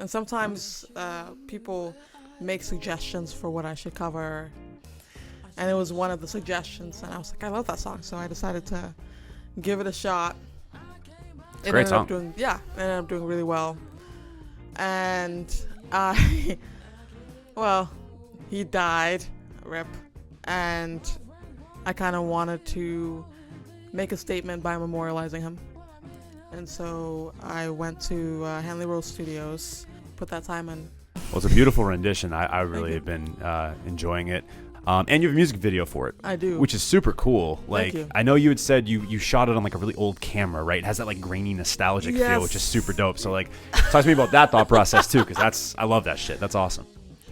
And sometimes people make suggestions for what I should cover. And it was one of the suggestions. And I was like, I love that song. So I decided to give it a shot. It Great song. It ended up doing really well. And I, well, he died, rip. And I kind of wanted to make a statement by memorializing him. And so I went to Hanley Rose Studios, put that time in. Well, it's a beautiful rendition. I really have been enjoying it. And you have a music video for it. I do. Which is super cool. Like, Thank you. I know you had said you shot it on like a really old camera, right? It has that like grainy, nostalgic feel, which is super dope. So like, talk to me about that thought process too, because I love that shit. That's awesome.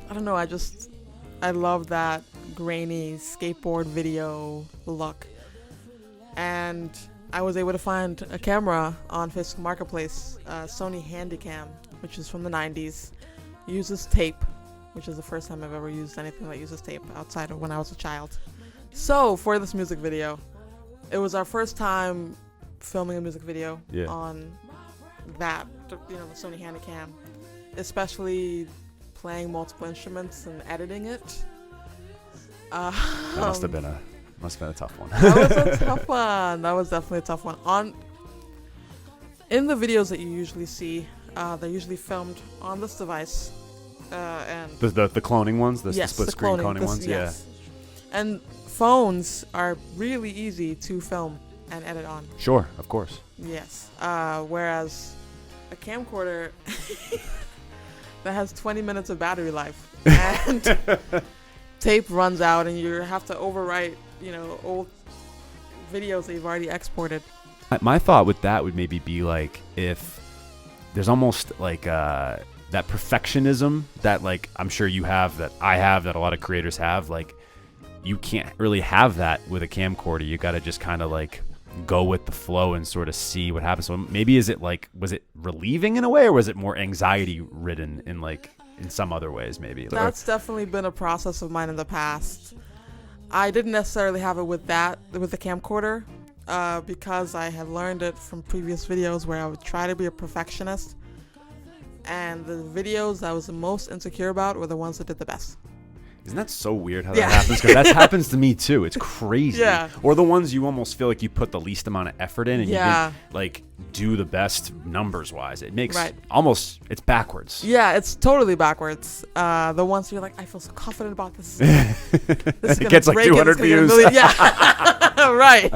I don't know. I love that grainy skateboard video look. And I was able to find a camera on Facebook Marketplace, Sony Handycam, which is from the 90s. Uses tape, which is the first time I've ever used anything that uses tape outside of when I was a child. So for this music video, it was our first time filming a music video on that, the Sony Handycam, especially playing multiple instruments and editing it. That must have been a tough one. That was a tough one. That was definitely a tough one. In the videos that you usually see, they're usually filmed on this device. And the cloning ones, the split screen cloning ones, yes. And phones are really easy to film and edit on. Sure, of course. Yes. Whereas a camcorder that has 20 minutes of battery life and tape runs out, and you have to overwrite, old videos that you've already exported. My thought with that would maybe be like if there's almost like that perfectionism that like I'm sure you have, that I have, that a lot of creators have. Like you can't really have that with a camcorder. You got to just kind of like go with the flow and sort of see what happens. So maybe was it relieving in a way, or was it more anxiety ridden in some other ways maybe? That's definitely been a process of mine in the past. I didn't necessarily have it with the camcorder because I had learned it from previous videos where I would try to be a perfectionist, and the videos I was the most insecure about were the ones that did the best. Isn't that so weird how that happens? Because that happens to me too. It's crazy. Yeah. Or the ones you almost feel like you put the least amount of effort in and you can like do the best numbers wise. It makes it's backwards. Yeah, it's totally backwards. The ones you're like, I feel so confident about this. This is it gets like 200 views. Yeah, right.